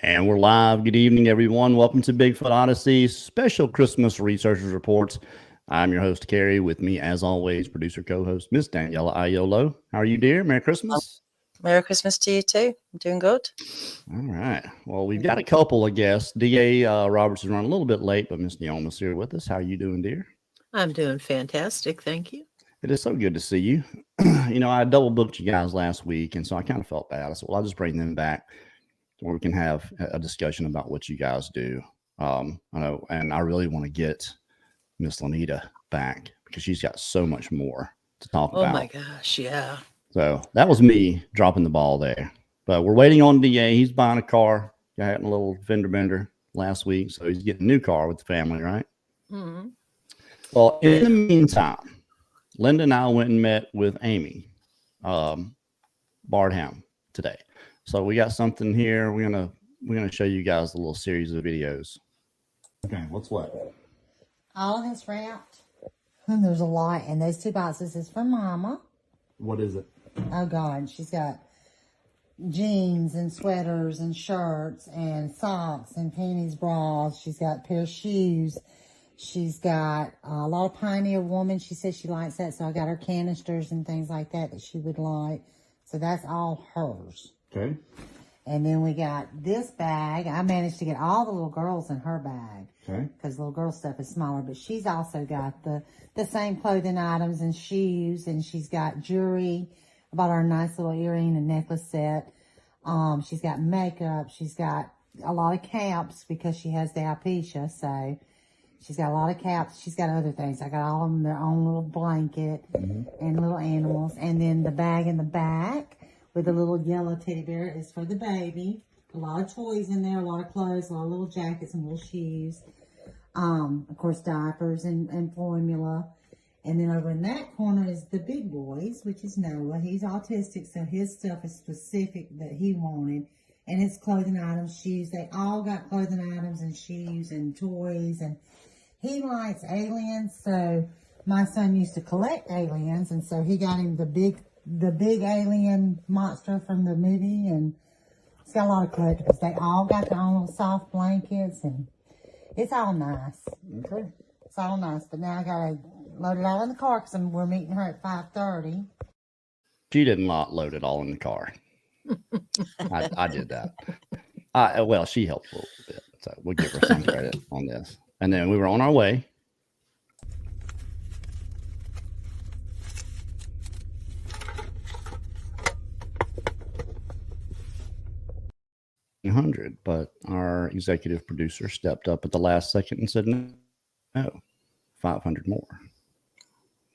And we're live. Good evening, everyone. Welcome to Bigfoot Odyssey Special Christmas Researchers Reports. I'm your host, Carrie. With me, as always, producer co-host, Miss Daniela Aiolo. How are you, dear? Merry Christmas. Merry Christmas to you too. I'm doing good. All right. Well, we've got a couple of guests. DA Roberts is running a little bit late, but Miss Neoma's here with us. How are you doing, dear? I'm doing fantastic. Thank you. It is so good to see you. I double booked you guys last week, and so I kind of felt bad. I said, well, I'll just bring them back where we can have a discussion about what you guys do. And I really want to get Miss Lanita back because she's got so much more to talk about. Oh my gosh, yeah. So that was me dropping the ball there. But we're waiting on DA. He's buying a car. Got a little fender bender last week, so he's getting a new car with the family, right? Mm-hmm. Well, in the meantime, Linda and I went and met with Amy Bardham today. So we got something here. We're gonna show you guys a little series of videos. Okay, what's what? All of this wrapped. There's a lot, and those two boxes is for Mama. What is it? Oh God, she's got jeans and sweaters and shirts and socks and panties, bras. She's got a pair of shoes. She's got a lot of Pioneer Woman. She says she likes that, so I got her canisters and things like that she would like. So that's all hers. Okay. And then we got this bag. I managed to get all the little girls in her bag. Okay. Because little girl stuff is smaller. But she's also got the same clothing items and shoes. And she's got jewelry. I bought her a nice little earring and necklace set. She's got makeup. She's got a lot of caps because she has the alopecia. So she's got a lot of caps. She's got other things. I got all of them their own little blanket and little animals. And then the bag in the back with the little yellow teddy bear is for the baby. A lot of toys in there, a lot of clothes, a lot of little jackets and little shoes. Of course, diapers and formula. And then over in that corner is the big boys, which is Noah. He's autistic, so his stuff is specific that he wanted. And his clothing items, shoes, they all got clothing items and shoes and toys. And he likes aliens, so my son used to collect aliens, and so he got him the big alien monster from the movie, and it's got a lot of collectibles. They all got their own little soft blankets, and it's all nice. Okay. It's all nice, but now I gotta load it all in the car because we're meeting her at 5:30. She did not load it all in the car. I did that. Well, she helped a little bit, so we'll give her some credit on this. And then we were on our way. But our executive producer stepped up at the last second and said no, 500 more.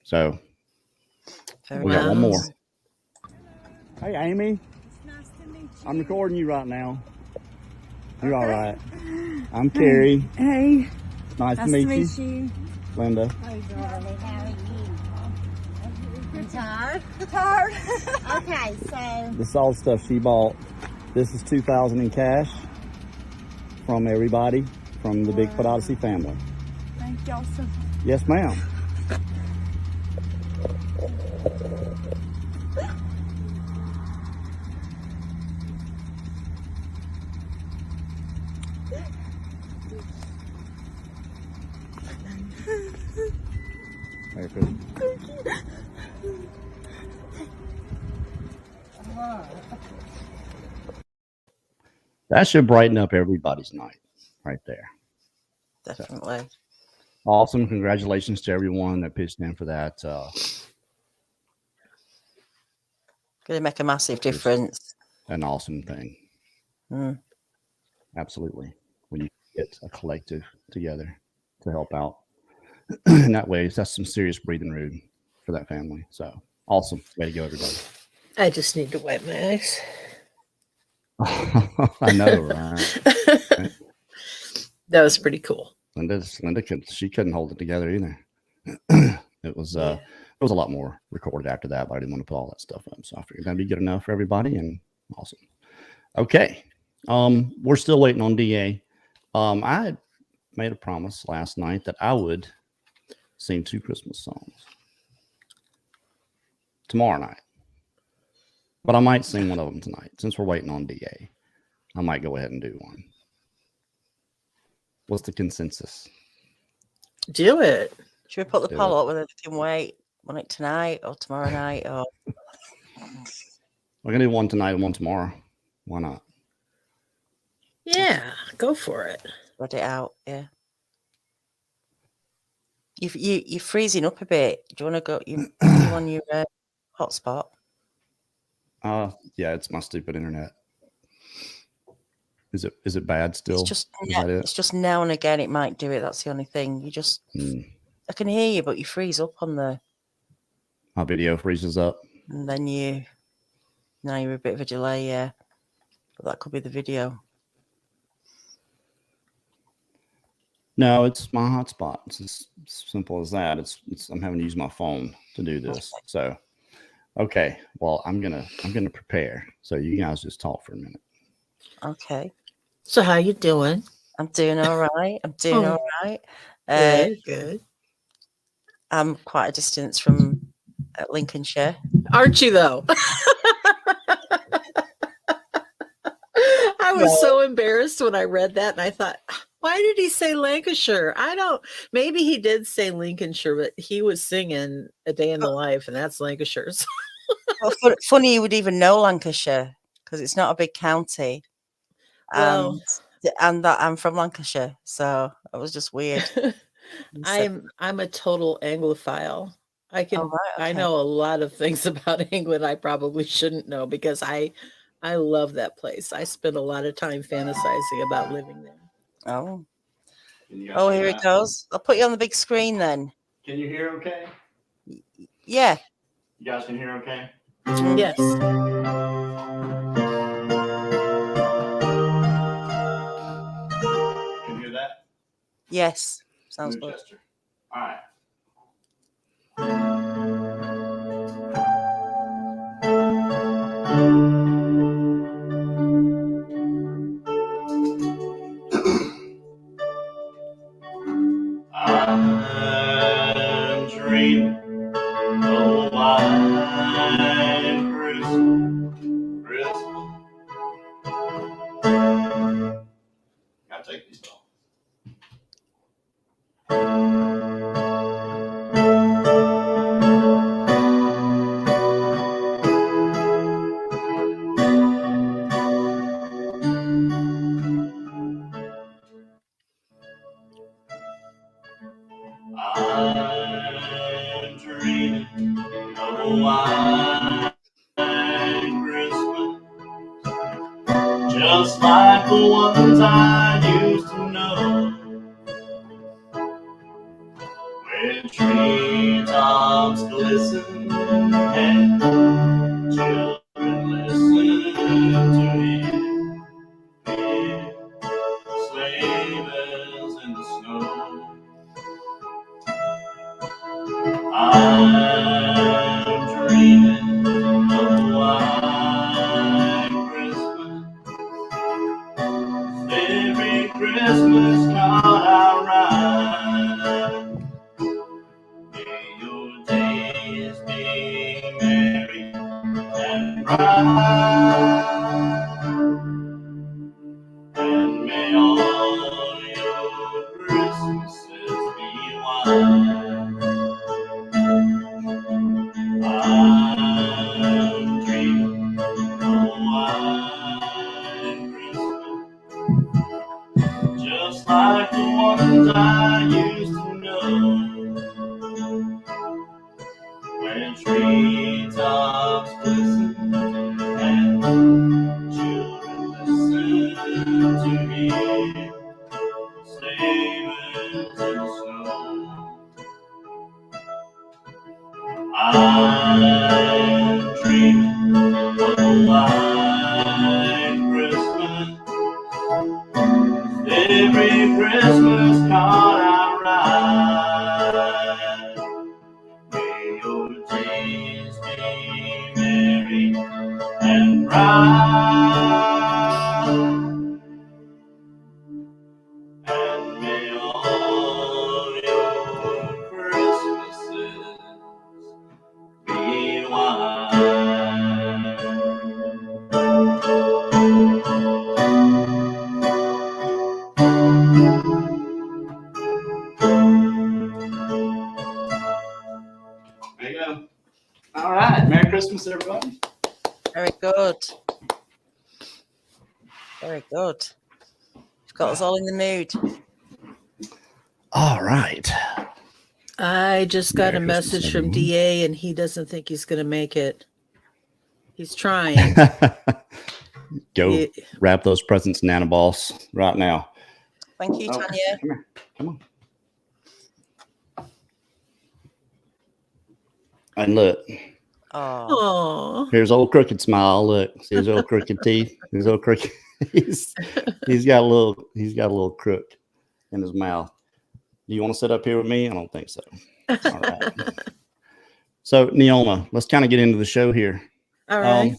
So we got one more. Hey, Amy. Nice to meet you. I'm recording you right now. You're all right. I'm Carrie. Hey. Nice to meet you. Linda. Hey, darling, how are you? You tired? Tired. Okay, so This is all the stuff she bought. This is $2,000 in cash from everybody from the Bigfoot Odyssey family. Thank y'all so much. Yes, ma'am. Merry Christmas. That should brighten up everybody's night right there. Definitely. So, awesome. Congratulations to everyone that pitched in for that. Going to make a massive difference. An awesome thing. Mm. Absolutely. When you get a collective together to help out. In that way, that's some serious breathing room for that family. So awesome. Way to go, everybody. I just need to wipe my eyes. I know, right? That was pretty cool. Linda couldn't hold it together either. It was a lot more recorded after that, but I didn't want to put all that stuff up. So I figured that'd be good enough for everybody, and awesome. Okay. We're still waiting on DA. I made a promise last night that I would sing 2 Christmas songs tomorrow night. But I might sing one of them tonight since we're waiting on DA. I might go ahead and do one. What's the consensus? Do it. Should we put the Do poll it. up whether they can wait on it tonight or tomorrow night or We're gonna do one tonight and one tomorrow. Why not? Yeah, go for it. spread it out? Yeah. You're freezing up a bit. Do you want to go? You on your hotspot? Yeah, it's my stupid internet. Is it bad still? It's just Is that it? it's just now and again it might do it. That's the only thing. You just I can hear you, but you freeze up on the. My video freezes up. And then now you're a bit of a delay, yeah. But that could be the video. No, it's my hotspot. It's as simple as that. It's I'm having to use my phone to do this. So, okay. Well, I'm gonna prepare. So you guys just talk for a minute. Okay. So how you doing? I'm doing all right. I'm doing all right. Good. I'm quite a distance from Lincolnshire. Aren't you though? I was so embarrassed when I read that, and I thought, why did he say Lancashire? Maybe he did say Lincolnshire, but he was singing A Day in the Life, and that's Lancashire. So. Well, funny you would even know Lancashire because it's not a big county. Well, and that I'm from Lancashire, so it was just weird. I'm a total Anglophile. I know a lot of things about England I probably shouldn't know because I love that place. I spend a lot of time fantasizing about living there. Oh, here it goes. I'll put you on the big screen then. Can you hear okay? Yeah. You guys can hear okay? Yes. Can you hear that? Yes. Sounds good. Chester. All right. I'm dreaming of a white Christmas. Gotta take these off. I'm dreaming of a white Christmas, just like the ones I used to know, where treetops glisten and children listen to you, hear sleigh bells in the snow. I'm dreaming of a white Christmas. Every Christmas card I write. May your days be merry and bright, and may all your Christmases be white. I'm dreaming of a white Christmas, just like the ones I used to know, where treetops glisten and children listen to hear sleigh bells in the snow. I'm dreaming of a white Christmas. Every Christmas card I write. May your days be merry and bright, and may all your Christmases be white. Christmas, everybody. Very good. Very good. You've got us all in the mood. All right. I just got Merry a Christmas, message from everyone. DA, and he doesn't think he's going to make it. He's trying. Go wrap those presents, nanoballs, right now. Thank you, Tanya. Come here. Come on. And look, Oh, Aww. here's old Crooked smile. Look, see his old crooked teeth. His old crooked. he's got a little crook in his mouth. Do you want to sit up here with me? I don't think so. All right. So Neoma, let's kind of get into the show here. All right.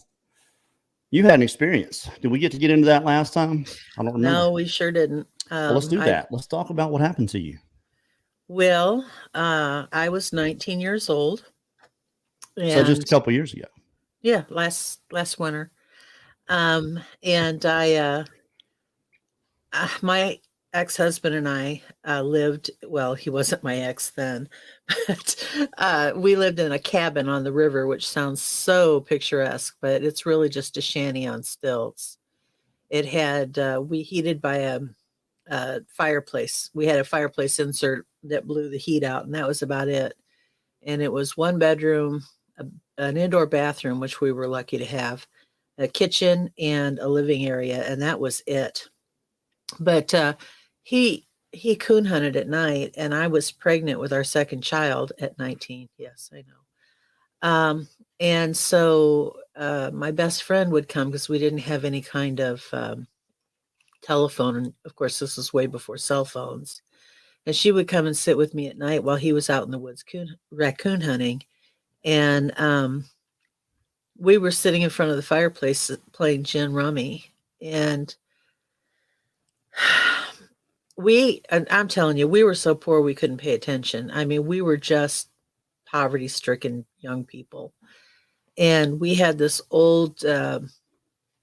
You had an experience. Did we get to get into that last time? I don't remember. No, we sure didn't. Well, let's do that. Let's talk about what happened to you. Well, I was 19 years old. So just a couple years ago. Yeah, last winter. And I my ex-husband and I lived, well, he wasn't my ex then, but we lived in a cabin on the river, which sounds so picturesque, but it's really just a shanty on stilts. It had we heated by a fireplace. We had a fireplace insert that blew the heat out, and that was about it. And it was one bedroom, an indoor bathroom, which we were lucky to have, a kitchen, and a living area, and that was it. But he coon hunted at night, and I was pregnant with our second child at 19. Yes, I know. And so my best friend would come because we didn't have any kind of telephone, and of course this was way before cell phones. And she would come and sit with me at night while he was out in the woods raccoon hunting. And we were sitting in front of the fireplace playing gin rummy. And I'm telling you, we were so poor we couldn't pay attention. I mean, we were just poverty-stricken young people. And we had this old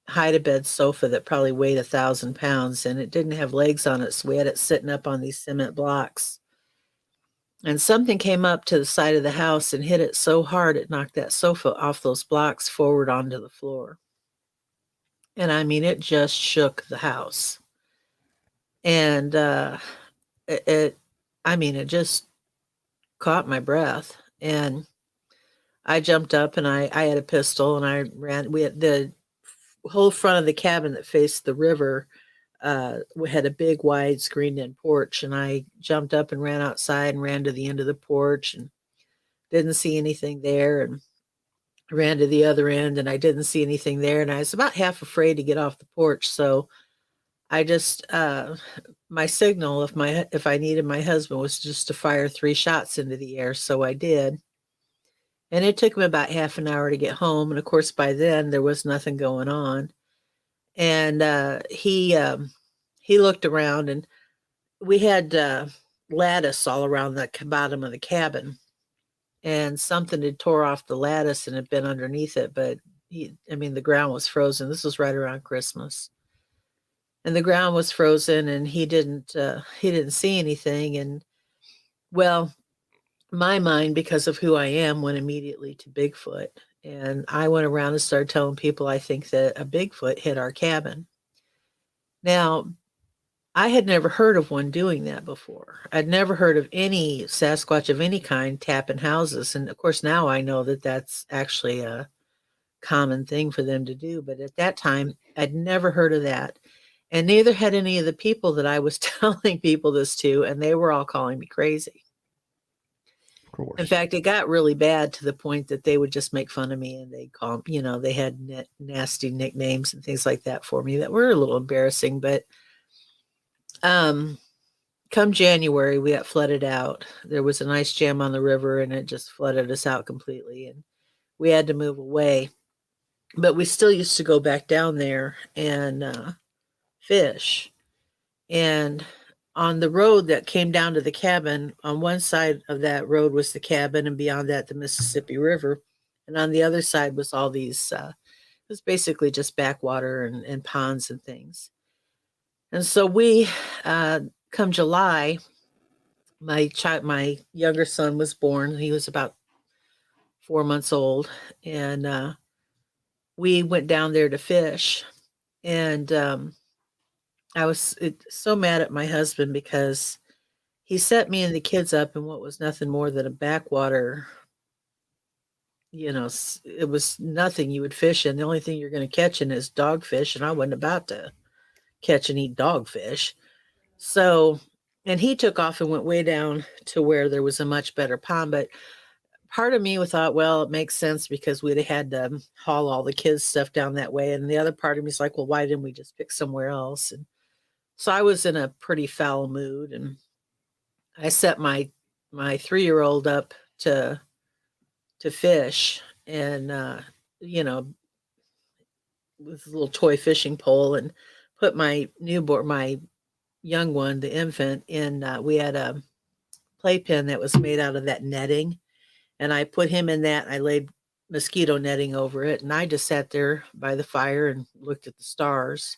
hide-a-bed sofa that probably weighed 1,000 pounds, and it didn't have legs on it, so we had it sitting up on these cement blocks. And something came up to the side of the house and hit it so hard it knocked that sofa off those blocks forward onto the floor. And I mean, it just shook the house. And it just caught my breath. And I jumped up, and I had a pistol, and I ran. We had the whole front of the cabin that faced the river. We had a big, wide, screened-in porch, and I jumped up and ran outside and ran to the end of the porch and didn't see anything there, and ran to the other end, and I didn't see anything there, and I was about half afraid to get off the porch, so I just my signal, if I needed my husband, was just to fire 3 shots into the air, so I did. And it took him about half an hour to get home, and of course by then there was nothing going on. And he looked around, and we had lattice all around the bottom of the cabin, and something had tore off the lattice and had been underneath it. But the ground was frozen. This was right around Christmas, and the ground was frozen, and he didn't see anything. And well, my mind, because of who I am, went immediately to Bigfoot. And I went around and started telling people I think that a Bigfoot hit our cabin. Now, I had never heard of one doing that before. I'd never heard of any Sasquatch of any kind tapping houses. And of course, now I know that that's actually a common thing for them to do. But at that time, I'd never heard of that. And neither had any of the people that I was telling people this to, and they were all calling me crazy. Of course. In fact, it got really bad to the point that they would just make fun of me, and they'd call, they had nasty nicknames and things like that for me that were a little embarrassing. But come January, we got flooded out. There was an ice jam on the river, and it just flooded us out completely, and we had to move away. But we still used to go back down there and fish. And on the road that came down to the cabin, on one side of that road was the cabin, and beyond that, the Mississippi River. And on the other side was all these, it was basically just backwater and ponds and things. And so we, come July, my younger son was born. He was about 4 months old, and we went down there to fish. And I was so mad at my husband because he set me and the kids up in what was nothing more than a backwater. It was nothing you would fish in. The only thing you're going to catch in is dogfish, and I wasn't about to catch and eat dogfish. So, and he took off and went way down to where there was a much better pond. But part of me thought, well, it makes sense because we'd have had to haul all the kids' stuff down that way. And the other part of me is like, well, why didn't we just pick somewhere else? And so I was in a pretty foul mood, and I set my 3-year-old up to fish, and with a little toy fishing pole, and put my young one, the infant, in. We had a playpen that was made out of that netting, and I put him in that. I laid mosquito netting over it, and I just sat there by the fire and looked at the stars.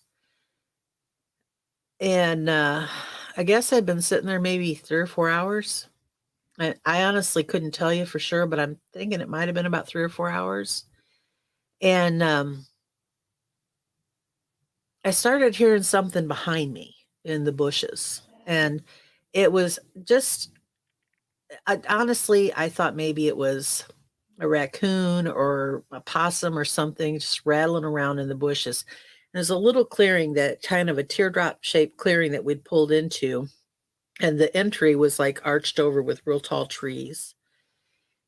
And I guess I'd been sitting there maybe 3 or 4 hours. I honestly couldn't tell you for sure, but I'm thinking it might have been about 3 or 4 hours. And I started hearing something behind me in the bushes. And it was just, honestly, I thought maybe it was a raccoon or a possum or something just rattling around in the bushes. And there's a little clearing, that kind of a teardrop shaped clearing that we'd pulled into. And the entry was like arched over with real tall trees.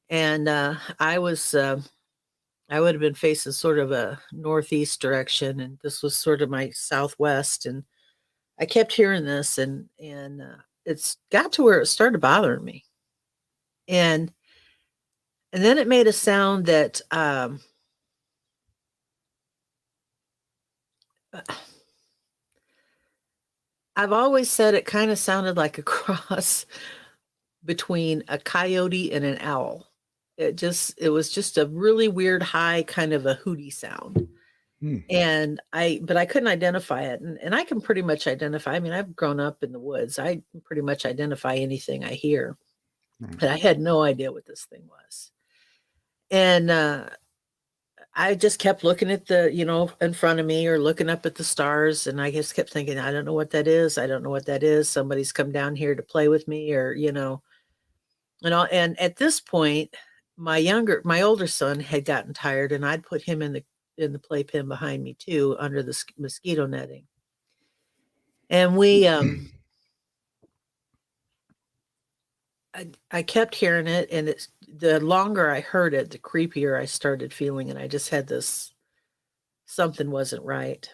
And I would have been facing sort of a northeast direction, and this was sort of my southwest. And I kept hearing this, and it's got to where it started bothering me. And then it made a sound that I've always said it kind of sounded like a cross between a coyote and an owl. It was just a really weird high kind of a hooty sound. And but I couldn't identify it. And I can pretty much identify. I mean, I've grown up in the woods. I can pretty much identify anything I hear. But I had no idea what this thing was. And I just kept looking at the, in front of me, or looking up at the stars. And I just kept thinking, I don't know what that is. I don't know what that is. Somebody's come down here to play with me, or, and at this point, my older son had gotten tired, and I'd put him in the playpen behind me too, under the mosquito netting. And we, I kept hearing it, and the longer I heard it, the creepier I started feeling, and I just had this, something wasn't right.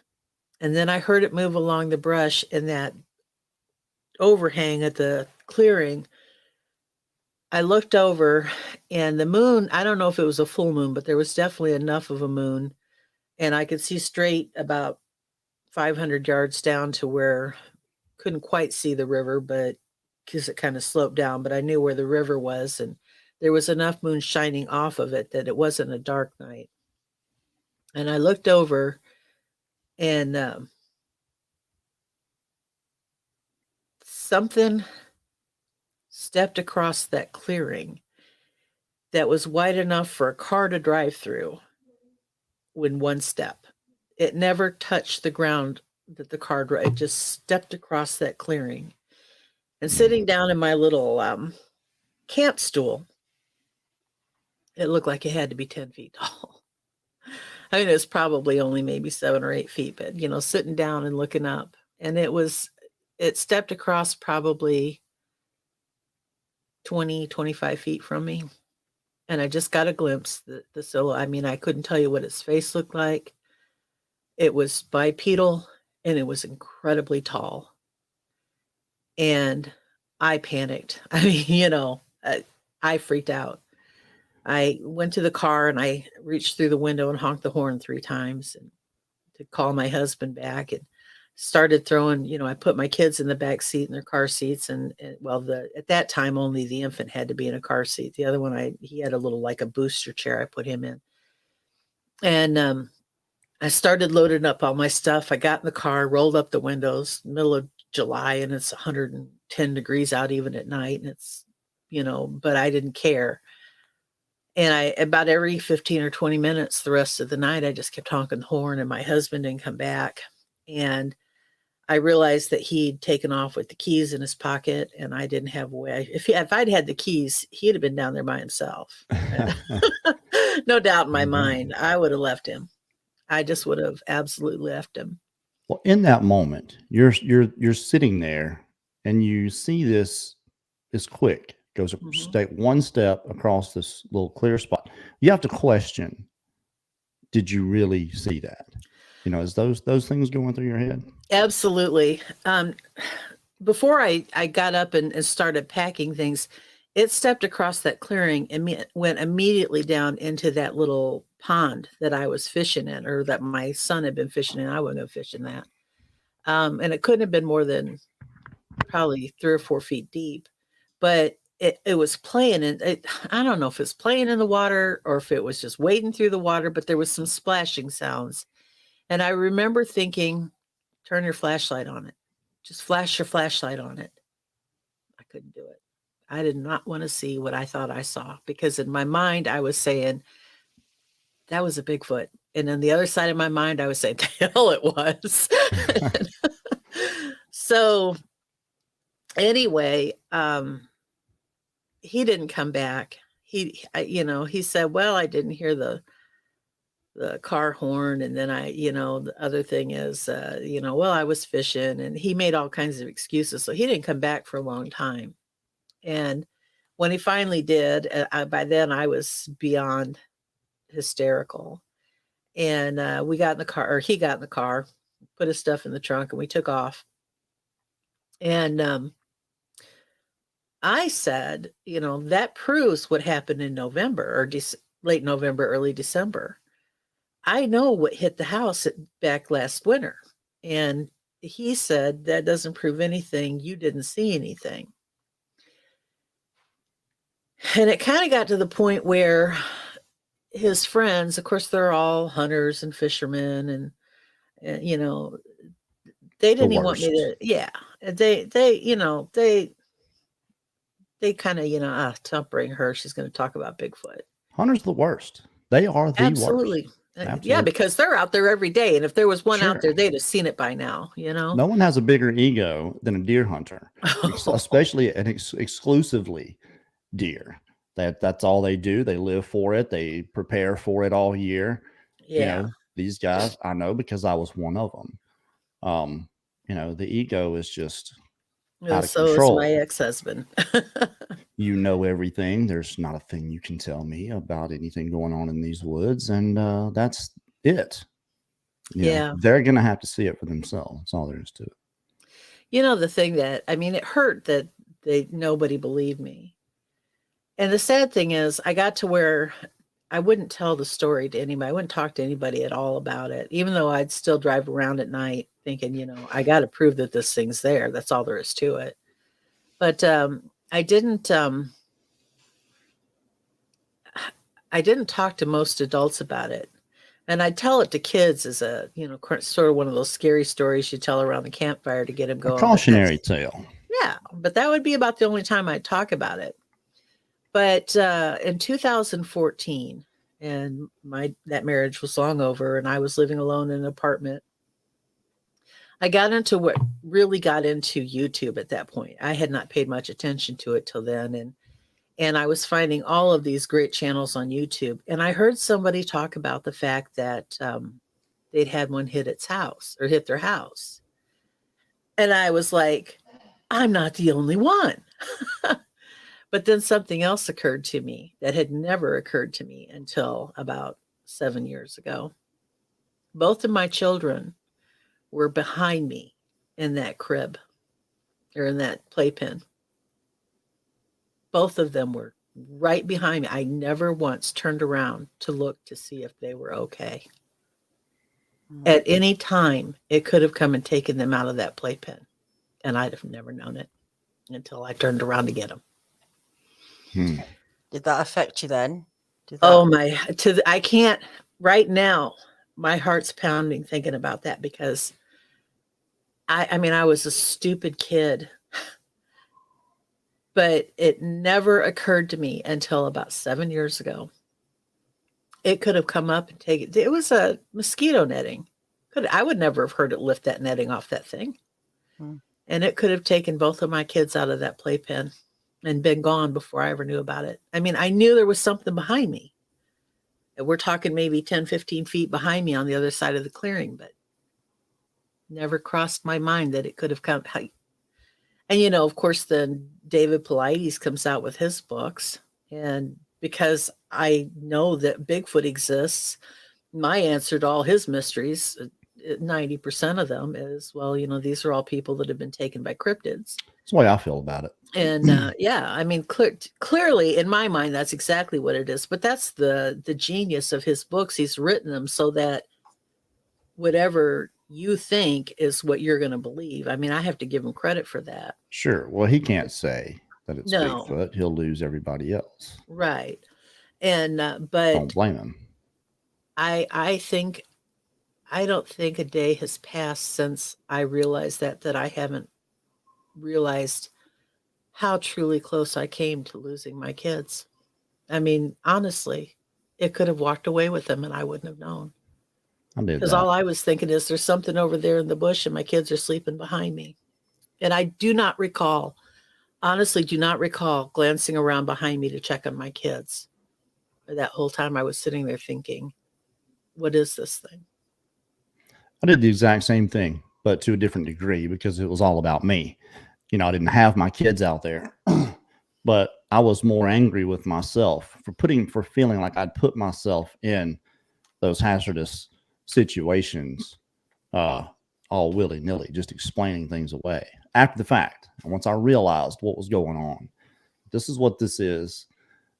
And then I heard it move along the brush, and that overhang at the clearing. I looked over, and the moon, I don't know if it was a full moon, but there was definitely enough of a moon, and I could see straight about 500 yards down to where, couldn't quite see the river, but because it kind of sloped down, but I knew where the river was, and there was enough moon shining off of it that it wasn't a dark night. And I looked over, and something stepped across that clearing that was wide enough for a car to drive through in one step. It never touched the ground that the car drove. It just stepped across that clearing. And sitting down in my little camp stool, it looked like it had to be 10 feet tall. I mean, it was probably only maybe 7 or 8 feet, but, sitting down and looking up. And it stepped across probably 20, 25 feet from me. And I just got a glimpse, the silhouette. I mean, I couldn't tell you what its face looked like. It was bipedal, and it was incredibly tall. And I panicked. I mean, I freaked out. I went to the car, and I reached through the window and honked the horn 3 times and to call my husband back, and started throwing, I put my kids in the back seat in their car seats. And at that time, only the infant had to be in a car seat. The other one, he had a little, like a booster chair I put him in. And I started loading up all my stuff. I got in the car, rolled up the windows, middle of July, and it's 110 degrees out even at night. And it's, but I didn't care. And about every 15 or 20 minutes, the rest of the night, I just kept honking the horn, and my husband didn't come back. And I realized that he'd taken off with the keys in his pocket, and I didn't have a way. If I'd had the keys, he'd have been down there by himself. No doubt in my mind, I would have left him. I just would have absolutely left him. Well, in that moment, you're sitting there, and you see this quick goes one step across this little clear spot. You have to question: did you really see that? You know, is those things going through your head? Absolutely. Before I got up and started packing things, it stepped across that clearing and went immediately down into that little pond that I was fishing in, or that my son had been fishing in. I wasn't going to fish in that. And it couldn't have been more than probably 3 or 4 feet deep, but it was playing. And I don't know if it's playing in the water or if it was just wading through the water, but there was some splashing sounds. And I remember thinking, turn your flashlight on it. Just flash your flashlight on it. I couldn't do it. I did not want to see what I thought I saw, because in my mind, I was saying, that was a Bigfoot. And on the other side of my mind, I was saying, the hell it was. So anyway, he didn't come back. He said, well, I didn't hear the car horn. And then the other thing is, well, I was fishing, and he made all kinds of excuses. So he didn't come back for a long time. And when he finally did, by then I was beyond hysterical. And we got in the car, or he got in the car, put his stuff in the trunk, and we took off. And I said, that proves what happened in November, or late November, early December. I know what hit the house back last winter. And he said, that doesn't prove anything. You didn't see anything. And it kind of got to the point where his friends, of course, they're all hunters and fishermen, and they didn't even want me to, they kind of, don't bring her. She's going to talk about Bigfoot. Hunters are the worst. They are the Absolutely. worst. Absolutely. Yeah, because they're out there every day. And if there was one out there, they'd have seen it by now, No one has a bigger ego than a deer hunter, especially and exclusively deer. That's all they do. They live for it. They prepare for it all year. Yeah. These guys, I know because I was one of them. The ego is just out of control. Is my ex-husband. You know everything. There's not a thing you can tell me about anything going on in these woods, and that's it. They're gonna have to see it for themselves. That's all there is to it. The thing that it hurt that nobody believed me. And the sad thing is, I got to where I wouldn't tell the story to anybody. I wouldn't talk to anybody at all about it, even though I'd still drive around at night thinking, I got to prove that this thing's there. That's all there is to it. But I didn't talk to most adults about it. And I tell it to kids as a, sort of one of those scary stories you tell around the campfire to get them going. A cautionary tale. Yeah, but that would be about the only time I'd talk about it. But in 2014, and that marriage was long over, and I was living alone in an apartment, I got into what really got into YouTube at that point. I had not paid much attention to it till then, and I was finding all of these great channels on YouTube, and I heard somebody talk about the fact that they'd had one hit their house, and I was like, I'm not the only one. But then something else occurred to me that had never occurred to me until about 7 years ago. Both of my children were behind me in that crib, or in that playpen. Both of them were right behind me. I never once turned around to look to see if they were okay. At any time, it could have come and taken them out of that playpen, and I'd have never known it until I turned around to get them. Did that affect you then? I can't right now. My heart's pounding thinking about that, because I was a stupid kid, but it never occurred to me until about 7 years ago it could have come up and taken it. It was a mosquito netting. I would never have heard it lift that netting off that thing. And it could have taken both of my kids out of that playpen and been gone before I ever knew about it. I mean, I knew there was something behind me. We're talking maybe 10, 15 feet behind me on the other side of the clearing, but never crossed my mind that it could have come. And, of course, then David Paulides comes out with his books. And because I know that Bigfoot exists, my answer to all his mysteries, 90% of them is, well, these are all people that have been taken by cryptids. That's the way I feel about it. And yeah, I mean, clearly in my mind, that's exactly what it is. But that's the genius of his books. He's written them so that whatever you think is what you're going to believe. I mean, I have to give him credit for that. Sure. Well, he can't say that it's Bigfoot. He'll lose everybody else. Right. And but don't blame him. I don't think a day has passed since I realized that I haven't realized how truly close I came to losing my kids. I mean, honestly, it could have walked away with them and I wouldn't have known. Because all I was thinking is there's something over there in the bush and my kids are sleeping behind me. And I do not recall, honestly, do not recall glancing around behind me to check on my kids. That whole time I was sitting there thinking, what is this thing? I did the exact same thing, but to a different degree because it was all about me. I didn't have my kids out there, but I was more angry with myself for feeling like I'd put myself in those hazardous situations, all willy-nilly, just explaining things away after the fact. And once I realized what was going on, this is what this is.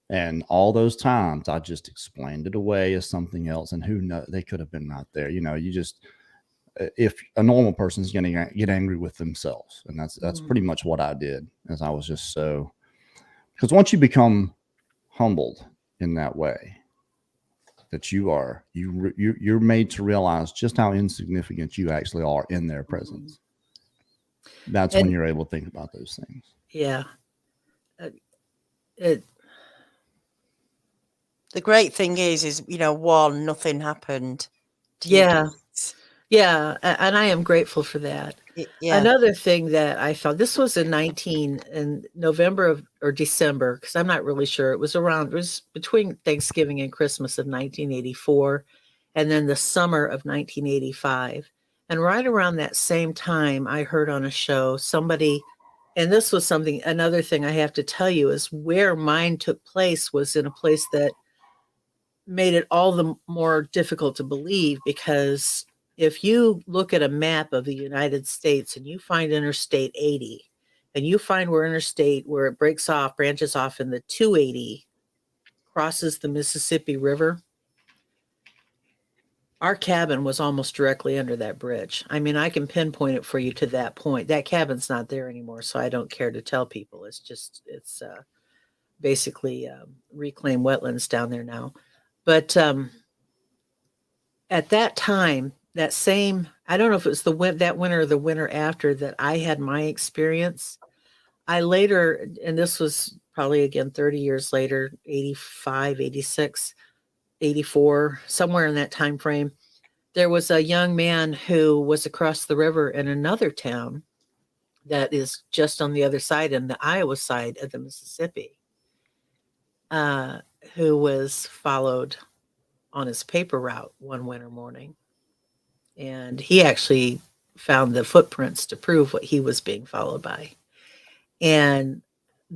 And all those times I just explained it away as something else. And who knows, they could have been right there. If a normal person is going to get angry with themselves, and that's pretty much what I did, as I was just because once you become humbled in that way, that you're made to realize just how insignificant you actually are in their presence. That's when you're able to think about those things. Yeah. The great thing is, one, nothing happened. Yeah. Yeah. And I am grateful for that. Yeah. Another thing that I found, this was in November or December, because I'm not really sure. It was between Thanksgiving and Christmas of 1984, and then the summer of 1985. And right around that same time, I heard on a show somebody, and this was another thing I have to tell you is where mine took place was in a place that made it all the more difficult to believe, because if you look at a map of the United States and you find Interstate 80 and you find where it branches off in the 280 crosses the Mississippi River, our cabin was almost directly under that bridge. I mean, I can pinpoint it for you to that point. That cabin's not there anymore, so I don't care to tell people. It's basically reclaimed wetlands down there now. But at that time, I don't know if it was that winter or the winter after that I had my experience. I later, and this was probably again 30 years later, 85, 86, 84, somewhere in that time frame, there was a young man who was across the river in another town that is just on the other side, in the Iowa side of the Mississippi, who was followed on his paper route one winter morning. And he actually found the footprints to prove what he was being followed by. And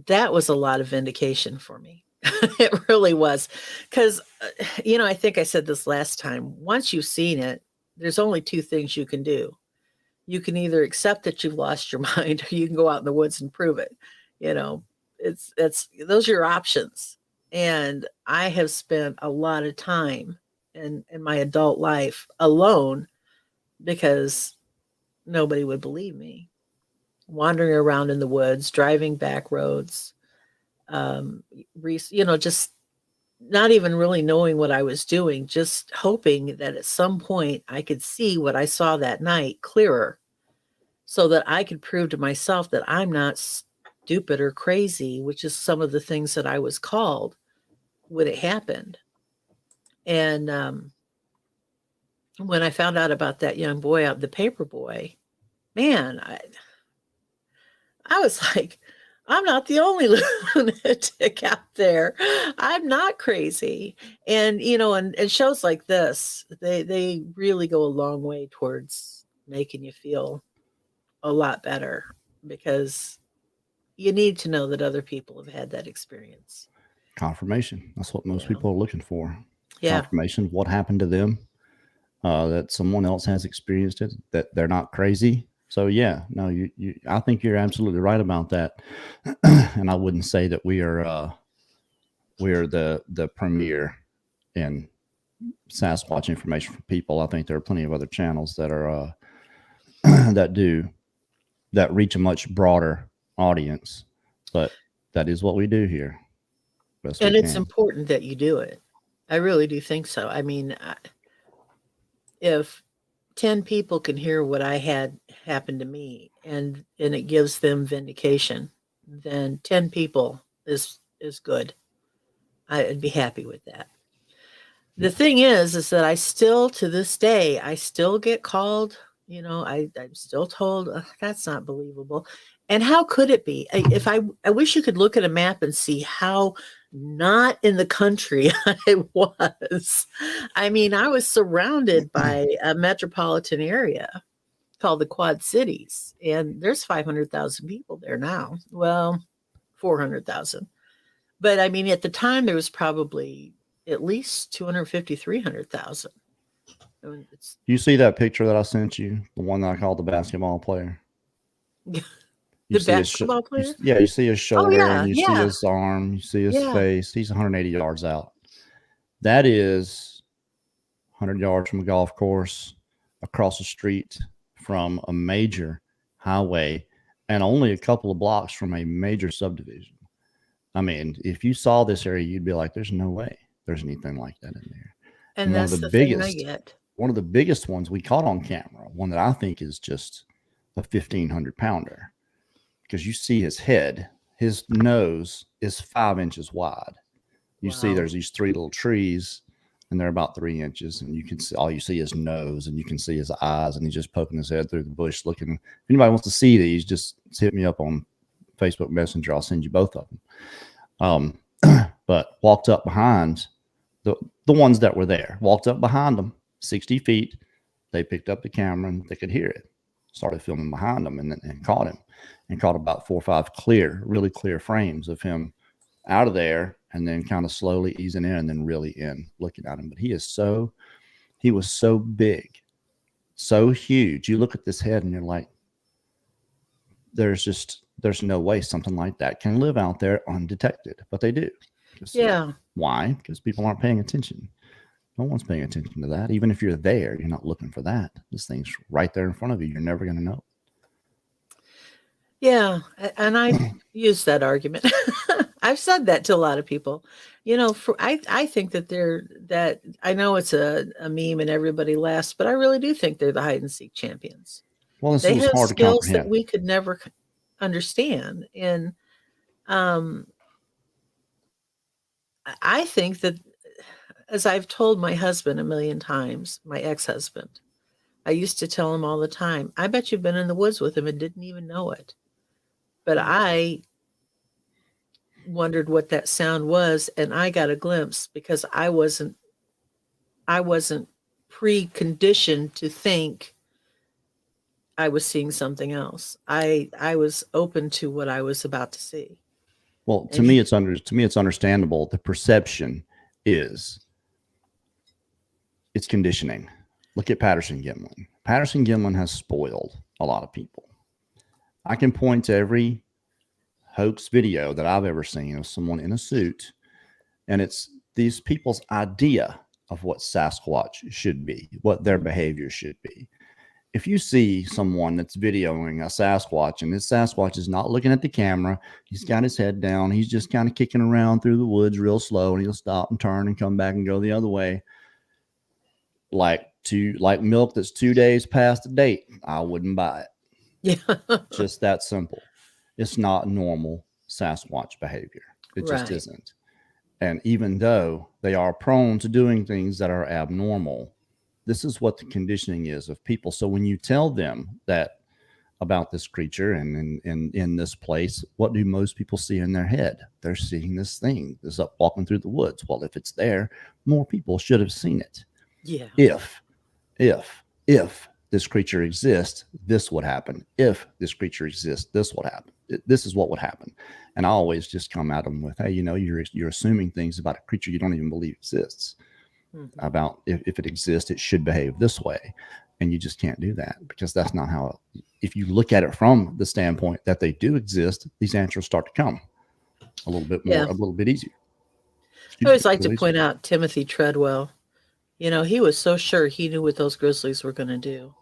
that was a lot of vindication for me. It really was. Because, I think I said this last time. Once you've seen it, there's only two things you can do. You can either accept that you've lost your mind, or you can go out in the woods and prove it. Those are your options. And I have spent a lot of time in my adult life alone, because nobody would believe me, wandering around in the woods, driving back roads, just not even really knowing what I was doing, just hoping that at some point I could see what I saw that night clearer, so that I could prove to myself that I'm not stupid or crazy, which is some of the things that I was called when it happened. And when I found out about that young boy out, the paper boy, man, I was like, I'm not the only lunatic out there. I'm not crazy. And, you know, and shows like this, they really go a long way towards making you feel a lot better, because you need to know that other people have had that experience. Confirmation. That's what most people are looking for. Yeah. Confirmation of what happened to them, that someone else has experienced it, that they're not crazy. So yeah, no, I think you're absolutely right about that. And I wouldn't say that we're the premier in Sasquatch information for people. I think there are plenty of other channels that are that reach a much broader audience, but that is what we do here. And it's important that you do it. I really do think so. I mean, if 10 people can hear what I had happen to me, and it gives them vindication, then 10 people is good. I'd be happy with that. The thing is that I still, to this day, I still get called, you know, I'm still told, that's not believable. And how could it be? I wish you could look at a map and see how not in the country I was. I mean, I was surrounded by a metropolitan area called the Quad Cities, and there's 500,000 people there now. Well, 400,000. But I mean, at the time, there was probably at least 250, 300,000. You see that picture that I sent you, the one that I called the basketball player? The basketball player? You see his shoulder, and you see his arm, you see his Yeah. face. He's 180 yards out. That is 100 yards from a golf course, across the street from a major highway, and only a couple of blocks from a major subdivision. I mean, if you saw this area, you'd be like, there's no way there's anything like that in there. And that's the thing I get. One of the biggest ones we caught on camera, one that I think is just a 1,500 pounder, because you see his head, his nose is 5 inches wide. You see there's these 3 little trees, and they're about 3 inches, and you can see, all you see is nose, and you can see his eyes, and he's just poking his head through the bush looking. If anybody wants to see these, just hit me up on Facebook Messenger. I'll send you both of them. But walked up behind the ones that were there, walked up behind them 60 feet. They picked up the camera and they could hear it. Started filming behind him and caught him, and caught about 4 or 5 really clear frames of him out of there, and then kind of slowly easing in, and then really in looking at him. But he was so big, so huge. You look at this head and you're like, there's no way something like that can live out there undetected, but they do. Yeah. Why? Because people aren't paying attention. No one's paying attention to that. Even if you're there, you're not looking for that. This thing's right there in front of you. You're never going to know. Yeah. And I use that argument. I've said that to a lot of people. You know, I think that I know it's a meme and everybody laughs, but I really do think they're the hide and seek champions. Well, they have hard skills to that we could never understand. And I think that, as I've told my husband a million times, my ex-husband, I used to tell him all the time, I bet you've been in the woods with him and didn't even know it. But I wondered what that sound was, and I got a glimpse, because I wasn't preconditioned to think I was seeing something else. I was open to what I was about to see. Well, to me, it's understandable. The perception is it's conditioning. Look at Patterson Gimlin. Patterson Gimlin has spoiled a lot of people. I can point to every hoax video that I've ever seen of someone in a suit, and it's these people's idea of what Sasquatch should be, what their behavior should be. If you see someone that's videoing a Sasquatch, and this Sasquatch is not looking at the camera, he's got his head down, he's just kind of kicking around through the woods real slow, and he'll stop and turn and come back and go the other way, like milk that's 2 days past the date, I wouldn't buy it. Yeah. Just that simple. It's not normal Sasquatch behavior. It just isn't. And even though they are prone to doing things that are abnormal, this is what the conditioning is of people. So when you tell them that about this creature and in this place, what do most people see in their head? They're seeing this thing, this up walking through the woods. Well, if it's there, more people should have seen it. Yeah. If this creature exists, this would happen. If this creature exists, this would happen. This is what would happen. And I always just come at them with, hey, you're assuming things about a creature you don't even believe exists. Mm-hmm. About if it exists, it should behave this way. And you just can't do that, because that's not how if you look at it from the standpoint that they do exist, these answers start to come a little bit more, a little bit easier. I always like to point out Timothy Treadwell. He was so sure he knew what those grizzlies were going to do.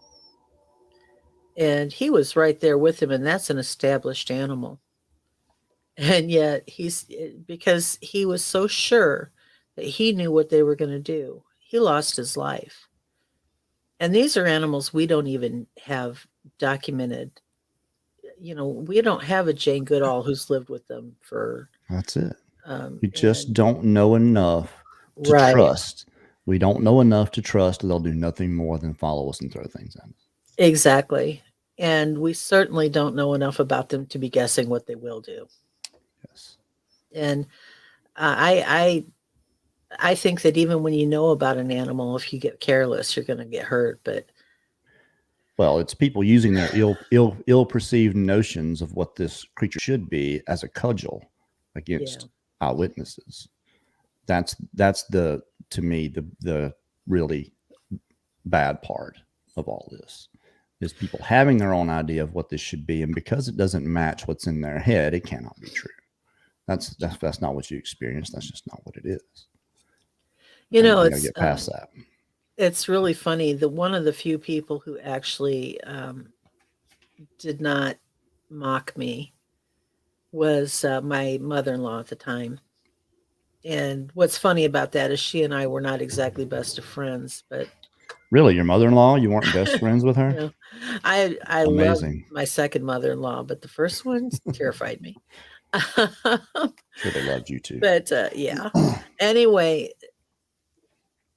And he was right there with him, and that's an established animal. And yet because he was so sure that he knew what they were going to do, he lost his life. And these are animals we don't even have documented. We don't have a Jane Goodall who's lived with them for. That's it. You just don't know enough to trust. We don't know enough to trust. They'll do nothing more than follow us and throw things at us. Exactly. And we certainly don't know enough about them to be guessing what they will do. Yes. And I think that even when you know about an animal, if you get careless, you're going to get hurt. But it's people using their ill-perceived notions of what this creature should be as a cudgel against eyewitnesses. That's to me the really bad part of all this is people having their own idea of what this should be, and because it doesn't match what's in their head, it cannot be true. That's not what you experience. That's just not what it is. It's get past that. It's really funny. One of the few people who actually did not mock me was my mother-in-law at the time. And what's funny about that is she and I were not exactly best of friends, but really, your mother-in-law, you weren't best friends with her? No. I love my second mother-in-law, but the first one terrified me. Sure, they loved you too. But yeah. Anyway,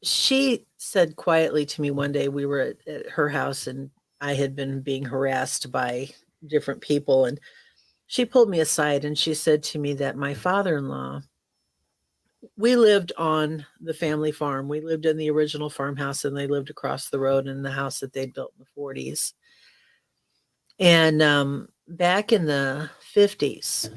she said quietly to me one day, we were at her house and I had been being harassed by different people, and she pulled me aside and she said to me that my father-in-law, we lived on the family farm. We lived in the original farmhouse, and they lived across the road in the house that they'd built in the 40s. And back in the 50s,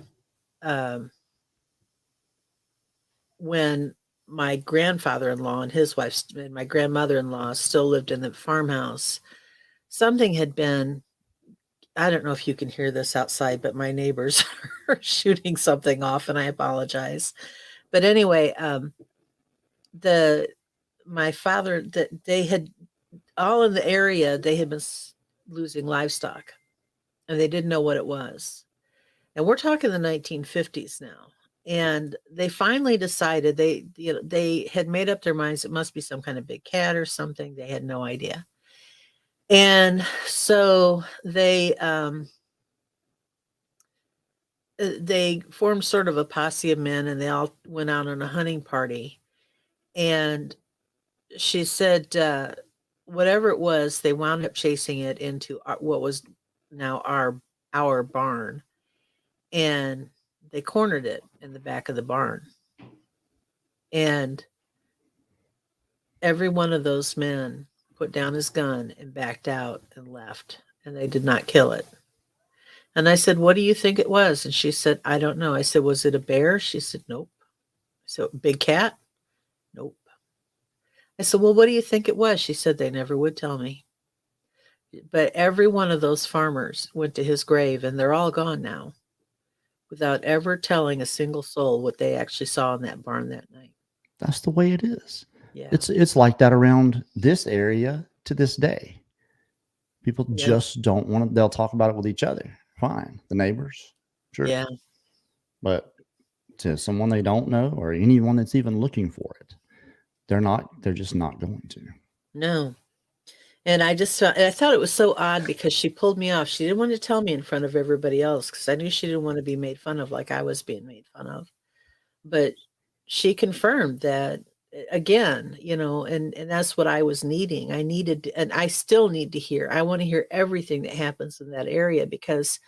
when my grandfather-in-law and his wife and my grandmother-in-law still lived in the farmhouse, something had been, I don't know if you can hear this outside, but my neighbors are shooting something off, and I apologize. But anyway, my father, that they had all in the area, they had been losing livestock, and they didn't know what it was. And we're talking the 1950s now. And they finally decided they had made up their minds it must be some kind of big cat or something. They had no idea. And so they formed sort of a posse of men, and they all went out on a hunting party. And she said, whatever it was, they wound up chasing it into what was now our barn. And they cornered it in the back of the barn. And every one of those men put down his gun and backed out and left. And they did not kill it. And I said, what do you think it was? And she said, I don't know. I said, was it a bear? She said, nope. So big cat? Nope. I said, well, what do you think it was? She said, they never would tell me. But every one of those farmers went to his grave, and they're all gone now, without ever telling a single soul what they actually saw in that barn that night. That's the way it is. Yeah. It's like that around this area to this day. People just don't want to, they'll talk about it with each other. Fine. The neighbors. Sure. Yeah. But to someone they don't know, or anyone that's even looking for it, they're just not going to. No. And I thought it was so odd because she pulled me off. She didn't want to tell me in front of everybody else because I knew she didn't want to be made fun of like I was being made fun of. But she confirmed that again, you know, and that's what I was needing. I needed, and I still need to hear. I want to hear everything that happens in that area because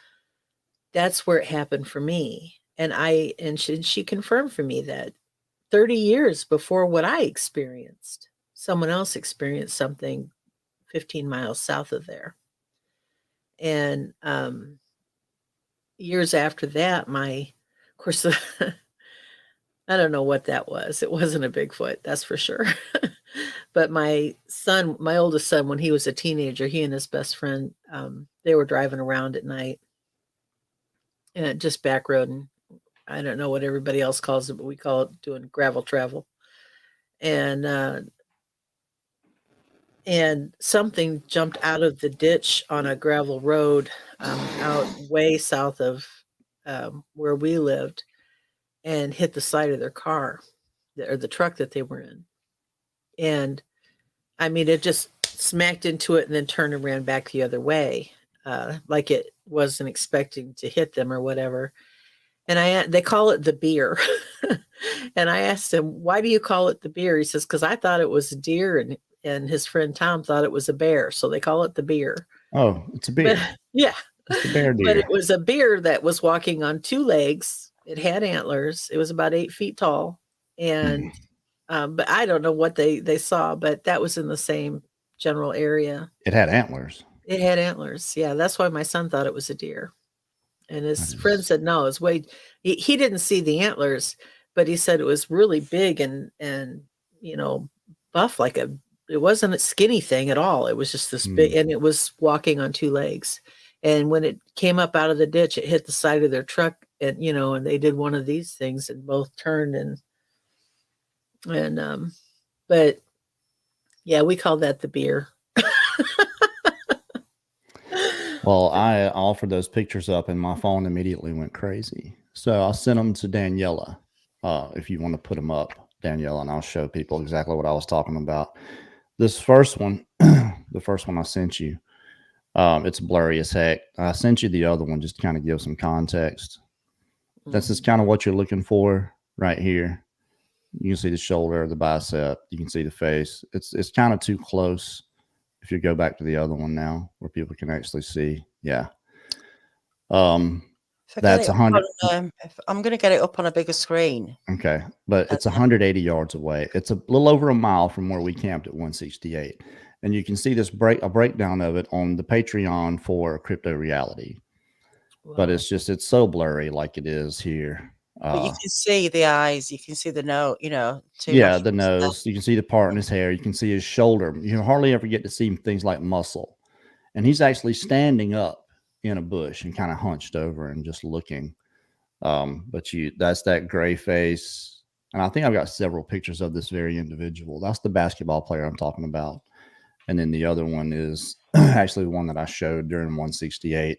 that's where it happened for me. And she confirmed for me that 30 years before what I experienced, someone else experienced something 15 miles south of there. And years after that, of course, I don't know what that was. It wasn't a Bigfoot, that's for sure. But my oldest son, when he was a teenager, he and his best friend, they were driving around at night, and just back road, and I don't know what everybody else calls it, but we call it doing gravel travel. And something jumped out of the ditch on a gravel road out way south of where we lived and hit the side of their car or the truck that they were in. And I mean, it just smacked into it and then turned and ran back the other way, like it wasn't expecting to hit them or whatever. And they call it the beer. And I asked him, why do you call it the beer? He says, because I thought it was a deer and his friend Tom thought it was a bear. So they call it the beer. Oh, it's a beer. But, yeah. It's a bear deer. But it was a beer that was walking on two legs. It had antlers. It was about 8 feet tall. And, but I don't know what they saw, but that was in the same general area. It had antlers. It had antlers. Yeah. That's why my son thought it was a deer. And his friend said, no, it's way, he didn't see the antlers, but he said it was really big and, you know, buff, it wasn't a skinny thing at all. It was just this big, and it was walking on two legs. And when it came up out of the ditch, it hit the side of their truck and, you know, and they did one of these things and both turned but yeah, we call that the beer. Well, I offered those pictures up and my phone immediately went crazy. So I sent them to Daniela. If you want to put them up, Daniela, and I'll show people exactly what I was talking about. This first one, the first one I sent you, it's blurry as heck. I sent you the other one just to kind of give some context. This is kind of what you're looking for right here. You can see the shoulder, the bicep. You can see the face. It's kind of too close. If you go back to the other one now, where people can actually see, yeah. That's 100. I'm going to get it up on a bigger screen. Okay, but it's 180 yards away. It's a little over a mile from where we camped at 168, and you can see this a breakdown of it on the Patreon for Crypto Reality. Wow. But it's so blurry, like it is here. But you can see the eyes, you can see the nose, you know. Yeah, the nose. You can see the part in his hair. You can see his shoulder. You hardly ever get to see things like muscle. And he's actually standing up in a bush and kind of hunched over and just looking. But that's that gray face. And I think I've got several pictures of this very individual. That's the basketball player I'm talking about. And then the other one is actually the one that I showed during 168.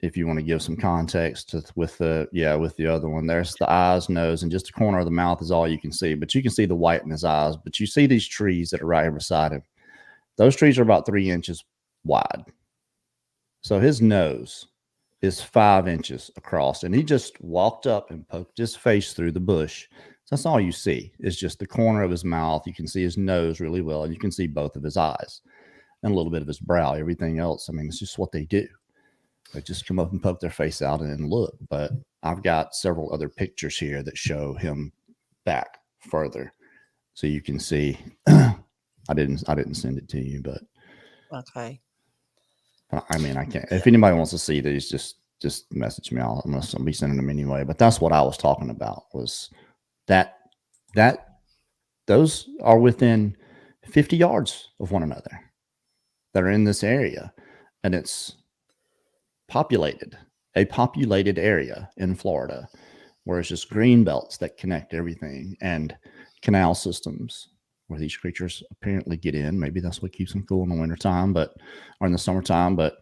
If you want to give some context with the other one, there's the eyes, nose, and just the corner of the mouth is all you can see. But you can see the white in his eyes. But you see these trees that are right here beside him. Those trees are about 3 inches wide. So his nose is 5 inches across, and he just walked up and poked his face through the bush. So that's all you see is just the corner of his mouth. You can see his nose really well, and you can see both of his eyes and a little bit of his brow. Everything else, I mean, it's just what they do. They just come up and poke their face out and look. But I've got several other pictures here that show him back further, so you can see. I didn't send it to you, but okay. I mean, I can't. If anybody wants to see these, just message me. I'll be sending them anyway. But that's what I was talking about. Was that those are within 50 yards of one another that are in this area, and it's a populated area in Florida where it's just green belts that connect everything and canal systems where these creatures apparently get in. Maybe that's what keeps them cool in the wintertime, or in the summertime, but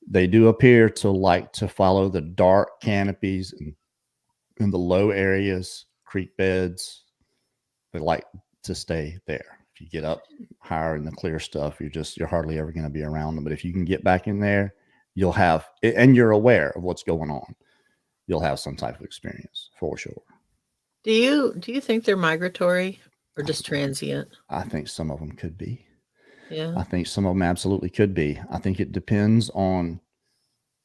they do appear to like to follow the dark canopies and in the low areas, creek beds. They like to stay there. If you get up higher in the clear stuff, you're hardly ever going to be around them. But if you can get back in there, you'll have, and you're aware of what's going on, you'll have some type of experience for sure. Do you think they're migratory or just transient? I think some of them could be. Yeah. I think some of them absolutely could be. I think it depends on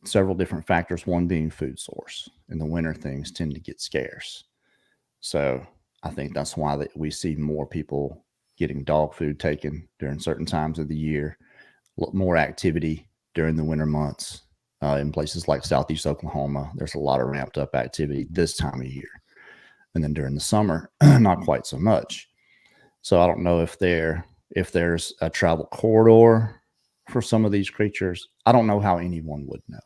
several different factors, one being food source. In the winter, things tend to get scarce. So I think that's why we see more people getting dog food taken during certain times of the year, more activity during the winter months. In places like Southeast Oklahoma, there's a lot of ramped up activity this time of year. And then during the summer, not quite so much. So I don't know if there's a travel corridor for some of these creatures. I don't know how anyone would know.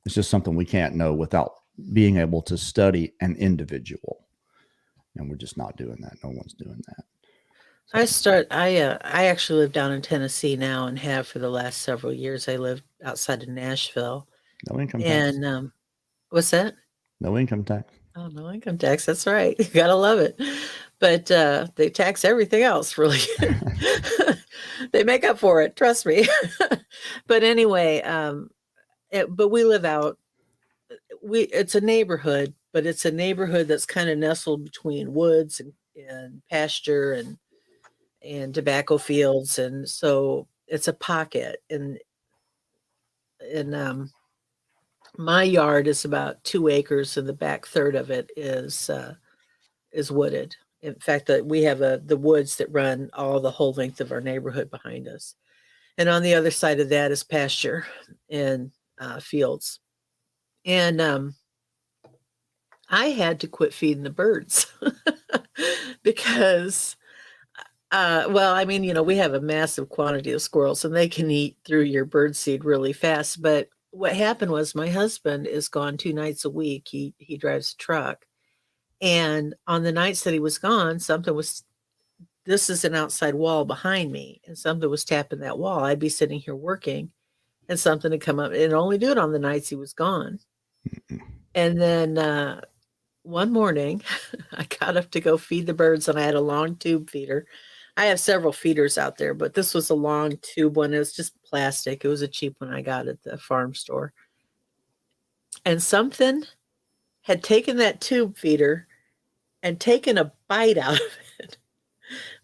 It's just something we can't know without being able to study an individual. And we're just not doing that. No one's doing that. So, I actually live down in Tennessee now and have for the last several years. I lived outside of Nashville. no income tax. And what's that? No income tax. Oh, no income tax. That's right. You gotta love it. But they tax everything else, really. They make up for it. Trust me. But anyway, but we live out. It's a neighborhood, but it's a neighborhood that's kind of nestled between woods and pasture and tobacco fields, and so it's a pocket. And my yard is about 2 acres, and the back third of it is wooded. In fact, we have the woods that run all the whole length of our neighborhood behind us, and on the other side of that is pasture and fields. And I had to quit feeding the birds because, well, I mean, we have a massive quantity of squirrels and they can eat through your bird seed really fast. But what happened was my husband is gone 2 nights a week. He drives a truck. And on the nights that he was gone, this is an outside wall behind me, and something was tapping that wall. I'd be sitting here working and something would come up, and only do it on the nights he was gone. And then one morning I got up to go feed the birds, and I had a long tube feeder. I have several feeders out there, but this was a long tube one. It was just plastic. It was a cheap one I got at the farm store. And something had taken that tube feeder and taken a bite out of it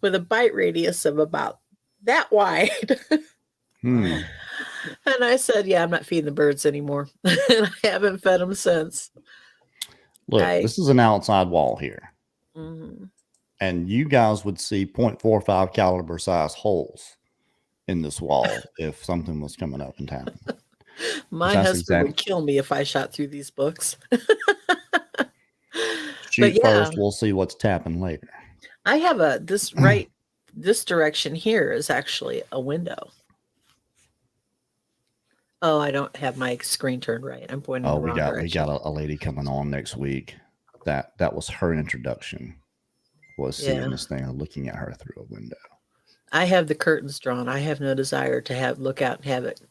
with a bite radius of about that wide. And I said, yeah, I'm not feeding the birds anymore. And I haven't fed them since. Look, this is an outside wall here. Mm-hmm. And you guys would see 0.45 caliber size holes in this wall if something was coming up and tapping. My husband would kill me if I shot through these books. Shoot first, we'll see what's tapping later. I have this direction here is actually a window. Oh, I don't have my screen turned right. I'm pointing the wrong direction. We got a lady coming on next week. That was her introduction. Was seeing this thing and looking at her through a window. I have the curtains drawn. I have no desire to look out and have it.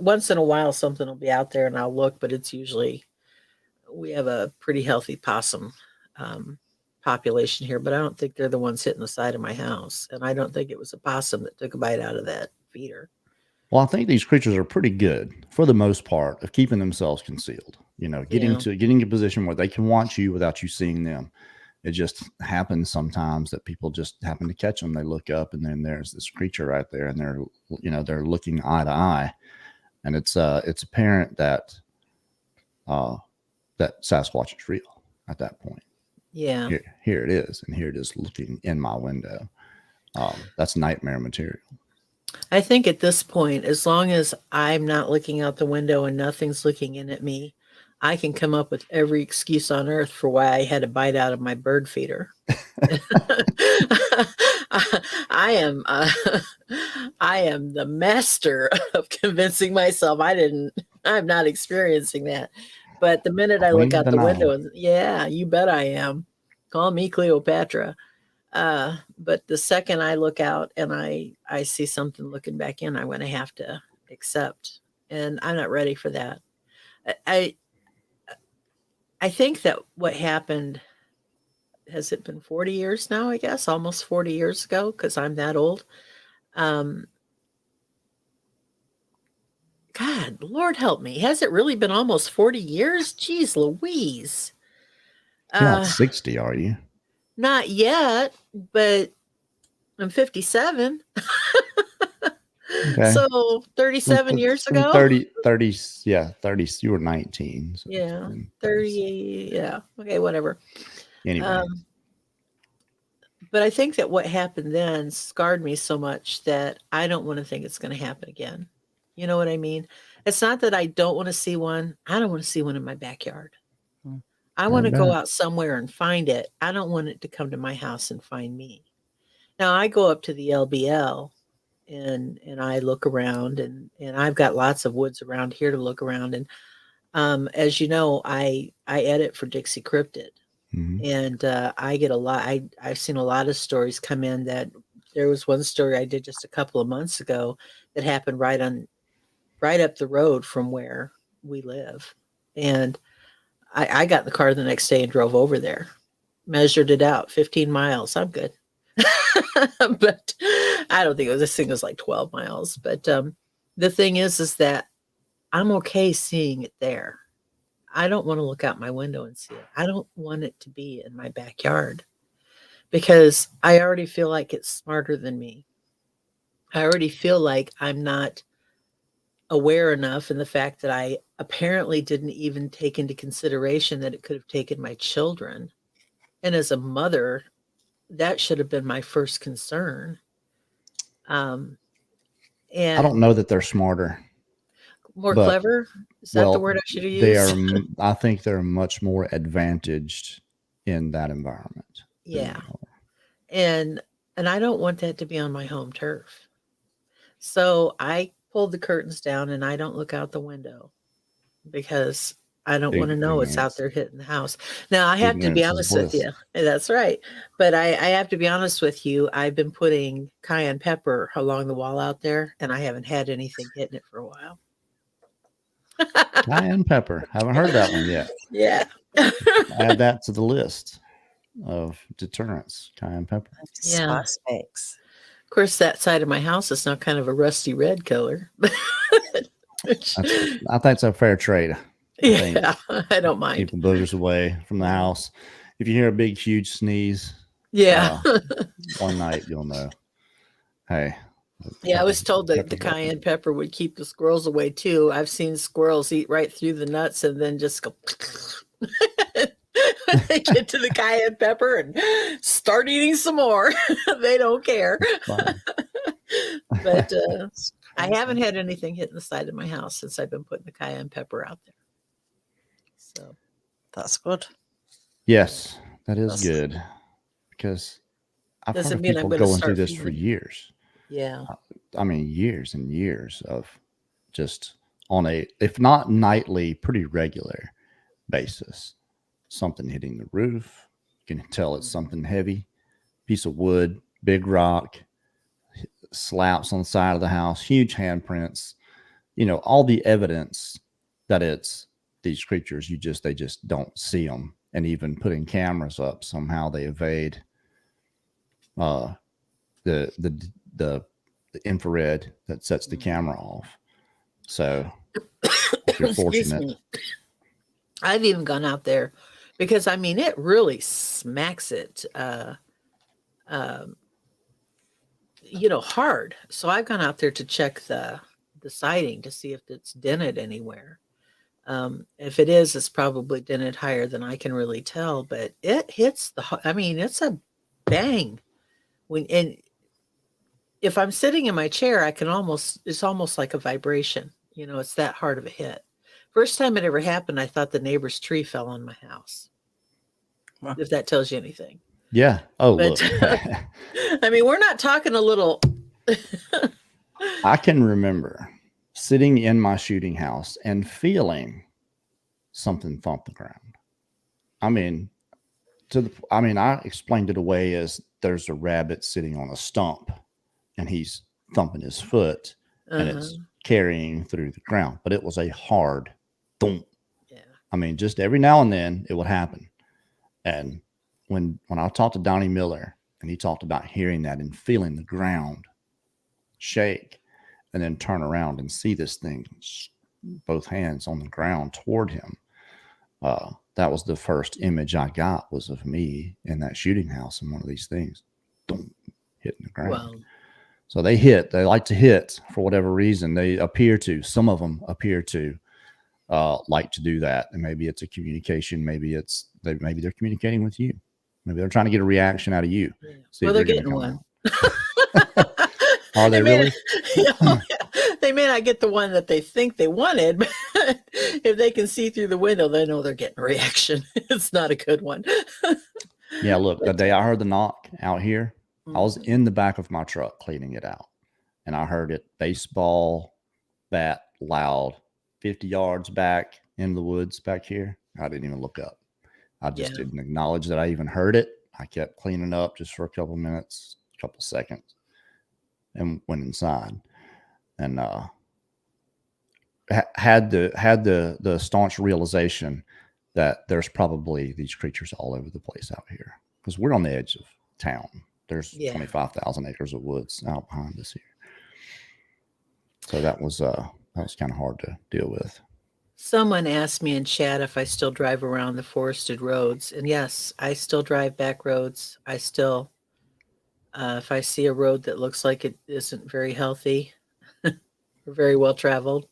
Once in a while, something will be out there and I'll look, but it's usually, we have a pretty healthy possum population here, but I don't think they're the ones hitting the side of my house. And I don't think it was a possum that took a bite out of that feeder. Well, I think these creatures are pretty good for the most part of keeping themselves concealed, getting a position where they can watch you without you seeing them. It just happens sometimes that people just happen to catch them. They look up and then there's this creature right there and they're looking eye to eye. And it's apparent that Sasquatch is real at that point. Yeah. Here it is. And here it is looking in my window. That's nightmare material. I think at this point, as long as I'm not looking out the window and nothing's looking in at me, I can come up with every excuse on earth for why I had a bite out of my bird feeder. I am the master of convincing myself I'm not experiencing that. But the minute I look out the window, yeah, you bet I am. Call me Cleopatra. But the second I look out and I see something looking back in, I'm going to have to accept. And I'm not ready for that. I think that what happened, has it been 40 years now, I guess, almost 40 years ago, because I'm that old. God, Lord help me. Has it really been almost 40 years? Jeez Louise. You're not 60, are you? Not yet, but I'm 57. Okay. So 37 years ago. 30, yeah, 30. You were 19. So Yeah, 30. Yeah. Okay, whatever. Anyway. But I think that what happened then scarred me so much that I don't want to think it's going to happen again. You know what I mean? It's not that I don't want to see one. I don't want to see one in my backyard. I want to go out somewhere and find it. I don't want it to come to my house and find me. Now I go up to the LBL and I look around and I've got lots of woods around here to look around. And as you know, I edit for Dixie Cryptid. And I get a lot. I've seen a lot of stories come in. That there was one story I did just a couple of months ago that happened right up the road from where we live. And I got in the car the next day and drove over there, measured it out, 15 miles. I'm good. But I don't think this thing was like 12 miles. But the thing is that I'm okay seeing it there. I don't want to look out my window and see it. I don't want it to be in my backyard because I already feel like it's smarter than me. I already feel like I'm not aware enough in the fact that I apparently didn't even take into consideration that it could have taken my children. And as a mother, that should have been my first concern. And I don't know that they're smarter. More clever? Is that the word I should have used? I think they're much more advantaged in that environment. Yeah. And I don't want that to be on my home turf. So I pulled the curtains down and I don't look out the window because I don't want to know what's out there hitting the house. Now, I have to be honest with you. That's right. But I have to be honest with you. I've been putting cayenne pepper along the wall out there, and I haven't had anything hitting it for a while. Cayenne pepper. Haven't heard that one yet. Yeah. Add that to the list of deterrents. Cayenne pepper. Yeah. Of course, that side of my house is now kind of a rusty red color. I think it's a fair trade. I don't mind. Keep the boogers away from the house. If you hear a big, huge sneeze, one night you'll know. Hey. Yeah, I was told that the cayenne pepper would keep the squirrels away too. I've seen squirrels eat right through the nuts and then just go. They get to the cayenne pepper and start eating some more. They don't care. But I haven't had anything hitting the side of my house since I've been putting the cayenne pepper out there. So that's good. Yes, that is good because I've heard people going through this for years. Yeah. I mean, years and years of just on a, if not nightly, pretty regular basis, something hitting the roof. You can tell it's something heavy, piece of wood, big rock, slaps on the side of the house, huge handprints, all the evidence that it's these creatures. They just don't see them. And even putting cameras up, somehow they evade the infrared that sets the camera off. So if you're fortunate. I've even gone out there because it really smacks it hard. So I've gone out there to check the siding to see if it's dented anywhere. If it is, it's probably dented higher than I can really tell, but it hits it's a bang. If I'm sitting in my chair, it's almost like a vibration. It's that hard of a hit. First time it ever happened, I thought the neighbor's tree fell on my house. Wow. If that tells you anything. Yeah. Oh, but, look. We're not talking a little. I can remember sitting in my shooting house and feeling something thump the ground. I explained it away as there's a rabbit sitting on a stump and he's thumping his foot and it's carrying through the ground, but it was a hard thump. Yeah. Just every now and then it would happen. And when I talked to Donnie Miller and he talked about hearing that and feeling the ground shake and then turn around and see this thing, both hands on the ground toward him. that was the first image I got was of me in that shooting house and one of these things hitting the ground. Wow. So they like to hit for whatever reason. Some of them appear to like to do that. And maybe it's a communication. Maybe they're communicating with you. Maybe they're trying to get a reaction out of you. Yeah. Well, they're getting one. Are they really? They may not get the one that they think they wanted, but if they can see through the window, they know they're getting a reaction. It's not a good one. Yeah, look, the day I heard the knock out here, I was in the back of my truck cleaning it out, and I heard it baseball bat loud 50 yards back in the woods back here. I didn't even look up. I just didn't acknowledge that I even heard it. I kept cleaning up just for a couple minutes, couple seconds, and went inside. And had the staunch realization that there's probably these creatures all over the place out here, because we're on the edge of town. There's 25,000 acres of woods out behind us here. So that was kind of hard to deal with. Someone asked me in chat if I still drive around the forested roads, and yes, I still drive back roads. I still, if I see a road that looks like it isn't very healthy or very well traveled,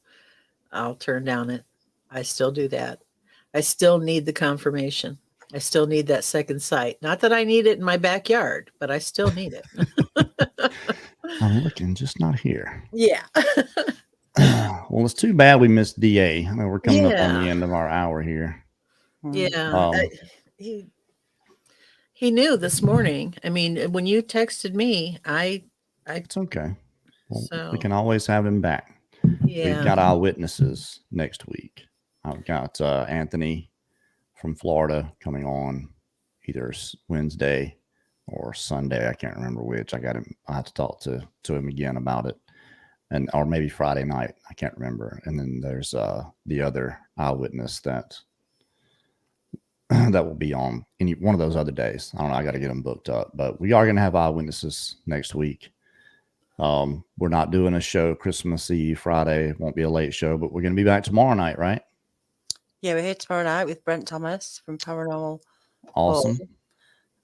I'll turn down it. I still do that. I still need the confirmation. I still need that second sight. Not that I need it in my backyard, but I still need it. I'm looking, just not here. Yeah. Well, it's too bad we missed DA. I mean, we're coming up on the end of our hour here. Yeah. He knew this morning. I mean, when you texted me, It's okay. Well, we can always have him back. Yeah. We've got eyewitnesses next week. I've got Anthony from Florida coming on either Wednesday or Sunday. I can't remember which. I have to talk to him again about it, or maybe Friday night. I can't remember. And then there's the other eyewitness that will be on any one of those other days. I don't know. I got to get them booked up, but we are going to have eyewitnesses next week. We're not doing a show Christmas Eve Friday. It won't be a late show, but we're going to be back tomorrow night, right? Yeah, we're here tomorrow night with Brent Thomas from Paranormal. Awesome.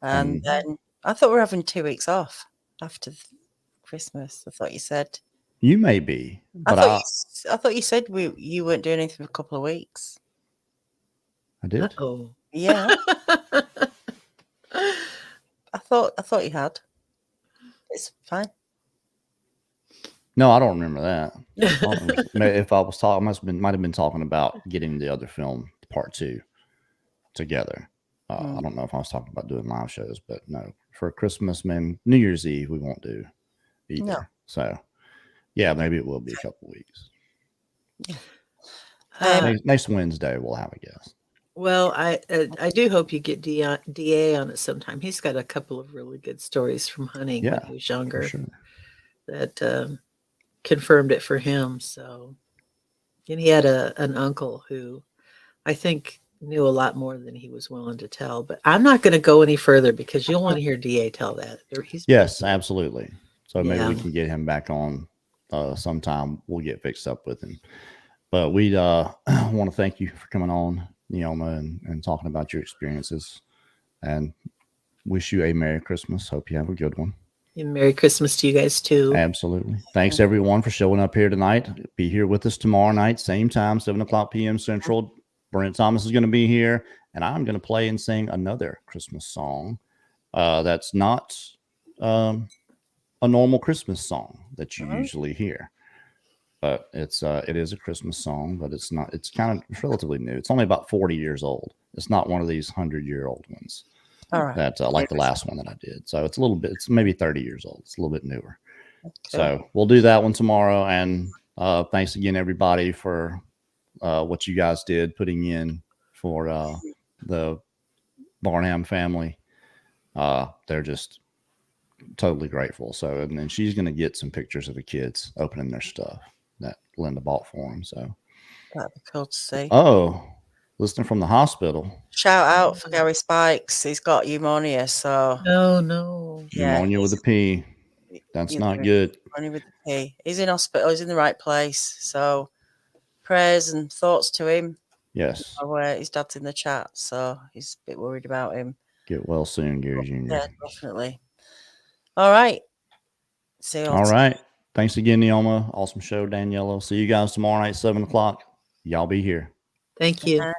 And then I thought we were having 2 weeks off after Christmas. I thought you said. You may be. But I thought you said you weren't doing anything for a couple of weeks. I did. Oh. Yeah. I thought you had. It's fine. No, I don't remember that. If I was talking, might have been talking about getting the other film part 2 together. I don't know if I was talking about doing live shows, but no, for Christmas, man, New Year's Eve, we won't do either. No. So yeah, maybe it will be a couple weeks. Yeah. Next Wednesday, we'll have a guest. Well, I do hope you get DA on it sometime. He's got a couple of really good stories from hunting when he was younger that confirmed it for him. So, and he had an uncle who I think knew a lot more than he was willing to tell. But I'm not going to go any further because you'll want to hear DA tell that. Yes, absolutely. So maybe we can get him back on sometime. We'll get fixed up with him. But we want to thank you for coming on, Neoma, and talking about your experiences, and wish you a Merry Christmas. Hope you have a good one. And Merry Christmas to you guys too. Absolutely. Thanks everyone for showing up here tonight. Be here with us tomorrow night, same time, 7:00 p.m. Central. Brent Thomas is going to be here, and I'm going to play and sing another Christmas song. That's not a normal Christmas song that you usually hear, but it is a Christmas song, but it's relatively new. It's only about 40 years old. It's not one of these 100-year-old ones. All right. That like the last one that I did. So it's it's maybe 30 years old. It's a little bit newer. Okay. So we'll do that one tomorrow. And thanks again, everybody, for what you guys did putting in for the Barnham family. They're just totally grateful. So, and then she's going to get some pictures of the kids opening their stuff that Linda bought for them. So that'd be cool to see. Oh, listening from the hospital. Shout out for Gary Spikes. He's got pneumonia. So no. Pneumonia with a P. That's not good. Pneumonia with a P. He's in hospital. He's in the right place. So prayers and thoughts to him. Yes. His dad's in the chat, so he's a bit worried about him. Get well soon, Gary Jr. Yeah, definitely. All right. See you all. All right. Thanks again, Neoma. Awesome show, Daniela. See you guys tomorrow night, 7 o'clock. Y'all be here. Thank you.